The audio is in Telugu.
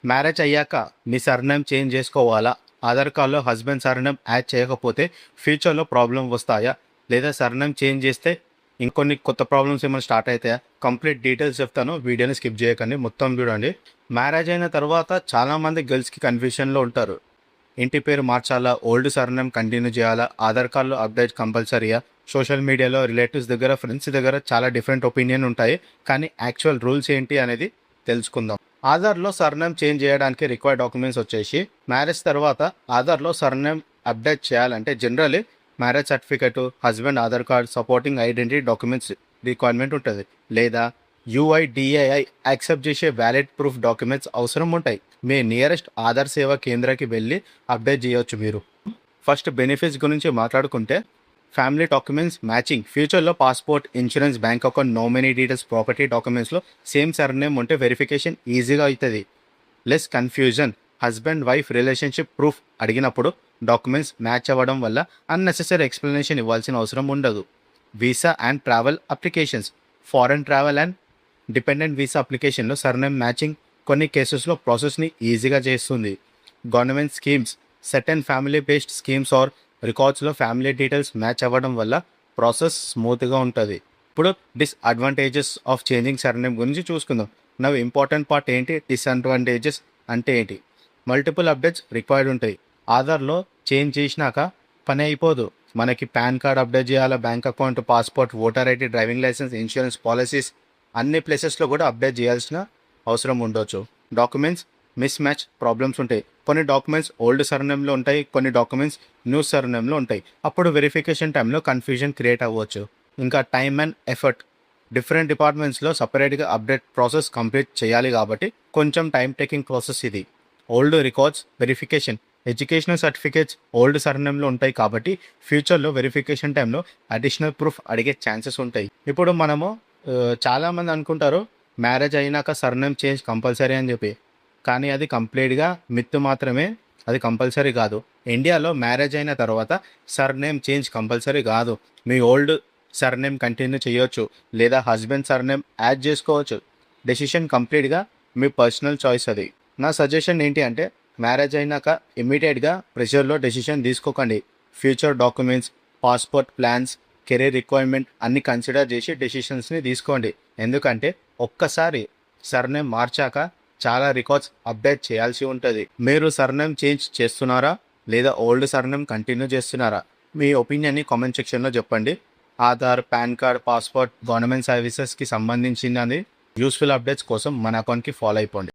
మ్యారేజ్ అయ్యాక మీ సర్నేమ్ చేంజ్ చేసుకోవాలా? ఆధార్ కార్డ్‌లో హస్బెండ్ సర్నేమ్ యాడ్ చేయకపోతే ఫ్యూచర్‌లో ప్రాబ్లమ్ వస్తాయా? లేదా సర్నేమ్ చేంజ్ చేస్తే ఇంకొన్ని కొత్త ప్రాబ్లమ్స్ ఏమైనా స్టార్ట్ అయితాయా? కంప్లీట్ డీటెయిల్స్ చెప్తాను. వీడియోని స్కిప్ చేయకండి. మొత్తం చూడండి. మ్యారేజ్ అయిన తర్వాత చాలామంది గర్ల్స్‌కి కన్‌ఫ్యూషన్‌లో ఉంటారు. ఇంటి పేరు మార్చాలా? ఓల్డ్ సర్నేమ్ కంటిన్యూ చేయాలా? ఆధార్ కార్డ్‌లో అప్డేట్ కంపల్సరీయా? సోషల్ మీడియాలో రిలేటివ్స్ దగ్గర, ఫ్రెండ్స్ దగ్గర చాలా డిఫరెంట్ ఒపీనియన్ ఉంటాయి. కానీ యాక్చువల్ రూల్స్ ఏంటి అనేది తెలుసుకుందాం. ఆధార్‌లో సర్నేమ్ చేంజ్ చేయడానికి రిక్వైర్డ్ డాక్యుమెంట్స్ వచ్చేసి మ్యారేజ్ తర్వాత ఆధార్‌లో సర్నేమ్ అప్డేట్ చేయాలంటే generally marriage certificate, husband Aadhaar card, supporting identity documents requirement ఉంటుంది. లేదా యూఐడిఏఐ యాక్సెప్ట్ చేసే వ్యాలిడ్ ప్రూఫ్ డాక్యుమెంట్స్ అవసరం ఉంటాయి. మీ నియరెస్ట్ ఆధార్ సేవా కేంద్రానికి వెళ్ళి అప్డేట్ చేయొచ్చు మీరు. ఫస్ట్ బెనిఫిట్స్ గురించి మాట్లాడుకుంటే ఫ్యామిలీ డాక్యుమెంట్స్ మ్యాచింగ్. ఫ్యూచర్లో passport, insurance, bank account, nominee details, property డాక్యుమెంట్స్లో సేమ్ సర్నేమ్ ఉంటే వెరిఫికేషన్ ఈజీగా అవుతుంది. Less confusion. Husband wife relationship proof అడిగినప్పుడు డాక్యుమెంట్స్ మ్యాచ్ అవ్వడం వల్ల అన్నెసెసరీ ఎక్స్ప్లెనేషన్ ఇవ్వాల్సిన అవసరం ఉండదు. Visa and travel applications. Foreign travel and dependent visa అప్లికేషన్లో సర్నేమ్ మ్యాచింగ్ కొన్ని కేసెస్లో ప్రాసెస్ని ఈజీగా చేస్తుంది. Government schemes. Set and family based schemes or రికార్డ్స్లో ఫ్యామిలీ డీటెయిల్స్ మ్యాచ్ అవ్వడం వల్ల ప్రాసెస్ స్మూత్గా ఉంటుంది. ఇప్పుడు డిస్అడ్వాంటేజెస్ ఆఫ్ చేంజింగ్ సర్నేమ్ గురించి చూసుకుందాం. నవ్ ఇంపార్టెంట్ పార్ట్ ఏంటి? డిస్అడ్వాంటేజెస్ అంటే ఏంటి? మల్టిపుల్ అప్డేట్స్ రిక్వైర్డ్ ఉంటాయి. ఆధార్లో చేంజ్ చేసినాక పని అయిపోదు. మనకి పాన్ కార్డ్ అప్డేట్ చేయాలా, bank account, passport, voter ID, driving licence, insurance policies అన్ని ప్లేసెస్లో కూడా అప్డేట్ చేయాల్సిన అవసరం ఉండొచ్చు. డాక్యుమెంట్స్ మిస్ మ్యాచ్ ప్రాబ్లమ్స్ ఉంటాయి. కొన్ని డాక్యుమెంట్స్ ఓల్డ్ సర్నేమ్లో ఉంటాయి, కొన్ని డాక్యుమెంట్స్ న్యూ సర్నేమ్లో ఉంటాయి. అప్పుడు వెరిఫికేషన్ టైంలో కన్ఫ్యూజన్ క్రియేట్ అవ్వచ్చు. ఇంకా టైమ్ అండ్ ఎఫర్ట్. డిఫరెంట్ డిపార్ట్మెంట్స్లో సపరేట్గా అప్డేట్ ప్రాసెస్ కంప్లీట్ చేయాలి కాబట్టి కొంచెం టైం టేకింగ్ ప్రాసెస్ ఇది. Old records verification. Educational certificates old సర్నేమ్లో ఉంటాయి కాబట్టి ఫ్యూచర్లో వెరిఫికేషన్ టైంలో అడిషనల్ ప్రూఫ్ అడిగే ఛాన్సెస్ ఉంటాయి. ఇప్పుడు మనము చాలామంది అనుకుంటారు మ్యారేజ్ అయినాక సర్నేమ్ చేంజ్ కంపల్సరీ అని చెప్పి. కానీ అది కంప్లీట్గా మిత్ మాత్రమే. అది కంపల్సరీ కాదు. ఇండియాలో మ్యారేజ్ అయిన తర్వాత సర్నేమ్ చేంజ్ కంపల్సరీ కాదు. మీ ఓల్డ్ సర్నేమ్ కంటిన్యూ చేయొచ్చు, లేదా హస్బెండ్ సర్నేమ్ యాడ్ చేసుకోవచ్చు. డెసిషన్ కంప్లీట్గా మీ పర్సనల్ చాయిస్ అది. నా సజెషన్ ఏంటి అంటే మ్యారేజ్ అయినాక ఇమ్మీడియట్గా ప్రెషర్లో డెసిషన్ తీసుకోకండి. Future documents, passport plans, career requirement అన్ని కన్సిడర్ చేసి డెసిషన్స్ని తీసుకోండి. ఎందుకంటే ఒక్కసారి సర్నేమ్ మార్చాక చాలా రికార్డ్స్ అప్డేట్ చేయాల్సి ఉంటుంది. మీరు సర్నేమ్ చేంజ్ చేస్తున్నారా లేదా ఓల్డ్ సర్నేమ్ కంటిన్యూ చేస్తున్నారా? మీ ఒపీనియన్ని కామెంట్ సెక్షన్లో చెప్పండి. Aadhaar, PAN card, passport, government సర్వీసెస్కి సంబంధించినది యూస్ఫుల్ అప్డేట్స్ కోసం మన అకౌంట్కి ఫాలో అయిపోండి.